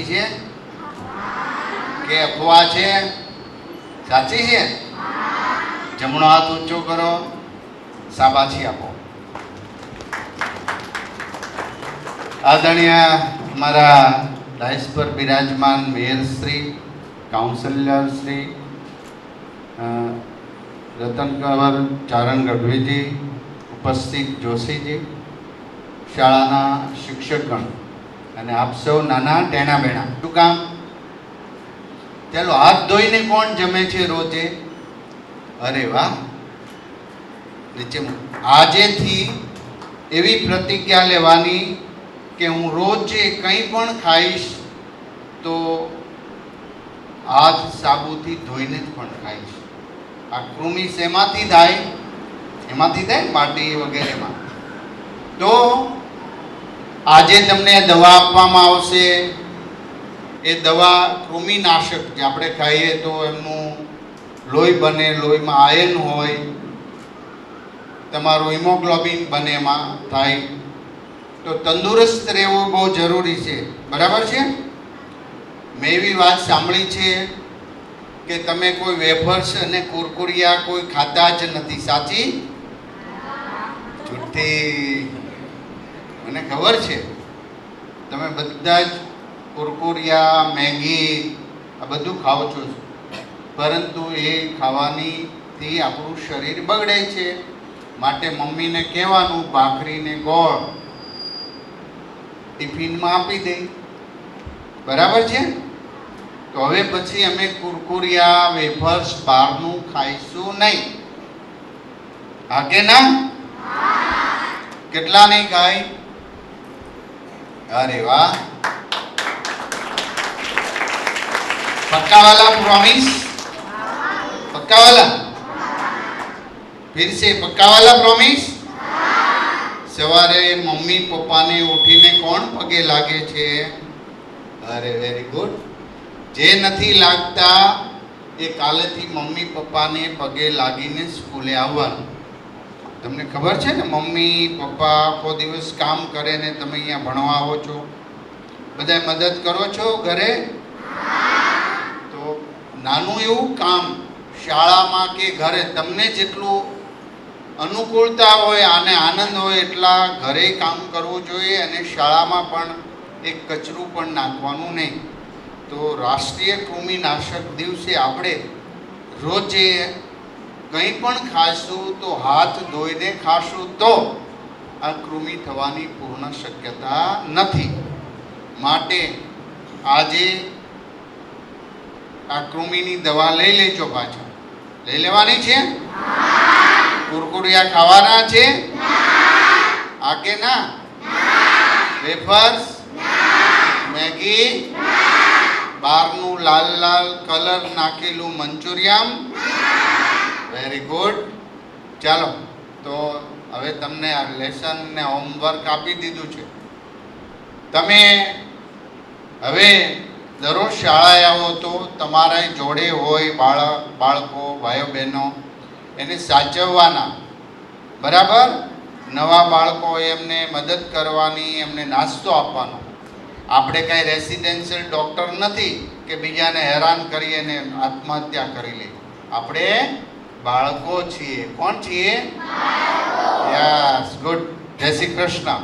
સાચી છે કે અફવા છે? સાચી છે. જમણો હાથ ઊંચો કરો, શાબાશી આપો. આદરણીય અમારા ડાયસ પર બિરાજમાન મેયરશ્રી, કાઉન્સિલરશ્રી રતન કંવર, ચારણ ગઢવીજી, ઉપસ્થિત જોશીજી, શાળાના શિક્ષકગણ અને આપ સૌ નાના ટેણા બેણા. શું કામ? ચાલો હાથ ધોઈને કોણ જમે છે રોજે? અરે વાહ, નીચે. આજેથી એવી પ્રતિજ્ઞા લેવાની કે હું રોજે કંઈ પણ ખાઈશ તો હાથ સાબુથી ધોઈને જ પણ ખાઈશ. આ કૃમિ શેમાંથી થાય? એમાંથી થાય ને, માટી વગેરેમાં. તો આજે તમને દવા આપવામાં આવશે. એ દવા કૃમિનાશક, જે આપણે ખાઈએ તો એમનું લોહી બને, લોહીમાં આયર્ન હોય, તમારું હિમોગ્લોબિન બને, એમાં થાય. તો તંદુરસ્ત રહેવું બહુ જરૂરી છે. બરાબર છે? મેં એવી વાત સાંભળી છે કે તમે કોઈ વેફર્સ અને કુરકુરિયા કોઈ ખાતા જ નથી. સાચી? જુઠ્ઠી. મને ખબર છે તમે બધા જ કુરકુરિયા, મેગી આ બધું ખાઓ છો, પરંતુ એ ખાવાનીથી આપણું શરીર બગડે છે. માટે મમ્મીને કહેવાનું ભાખરીને ગોળ ટિફિનમાં આપી દે. બરાબર છે? તો હવે પછી અમે કુરકુરિયા, વેફર્સ બહારનું ખાઈશું નહીં. હા કે ના? કેટલા નહીં ખાય? अरे वाह, पक्का वाला प्रॉमिस? पक्का वाला? फिर से पक्का वाला प्रॉमिस? सवारे मम्मी पप्पा ने उठीने कोण पगे लागे छे? अरे वेरी गुड. जे નથી લાગતા એ કાલેથી મમ્મી પપ્પાને પગે લાગીને સ્કૂલે આવવાનું. તમને ખબર છે ને, મમ્મી પપ્પા આખો દિવસ કામ કરે ને તમે અહીંયા ભણવા આવો છો. બધા મદદ કરો છો ઘરે? તો નાનું એવું કામ શાળામાં કે ઘરે તમને જેટલું અનુકૂળતા હોય, આને આનંદ હોય, એટલા ઘરે કામ કરવું જોઈએ. અને શાળામાં પણ એક કચરું પણ નાખવાનું નહીં. તો રાષ્ટ્રીય કૃમિનાશક દિવસે આપણે રોજે કંઈ પણ ખાશું તો હાથ ધોઈને ખાશું, તો આ કૃમિ થવાની પૂર્ણ શક્યતા નથી. માટે આજે આ કૃમિની દવા લઈ લેજો. પાછા લઈ લેવાની છે? કુરકુરિયા ખાવાના છે? આ કે ના? વેફર્સ, મેગી, બહારનું લાલ લાલ કલર નાખેલું મંચુરિયન? Very good. ચાલો, તો હવે તમને આ લેસન ને હોમવર્ક આપી દીધું છે. તમે હવે દરરોજ શાળાએ આવો તો તમારા જોડે હોય બાળકો, ભાઈઓ બહેનો, એને સાચવવાના. બરાબર? નવા બાળકો હોય એમને મદદ કરવાની, એમને નાસ્તો આપવાનો. આપણે કાંઈ રેસિડેન્શિયલ ડૉક્ટર નથી કે બીજાને હેરાન કરી અને આત્મહત્યા કરી લે. આપણે બાળકો છીએ. કોણ છીએ? Yes, good. જય શ્રી કૃષ્ણ.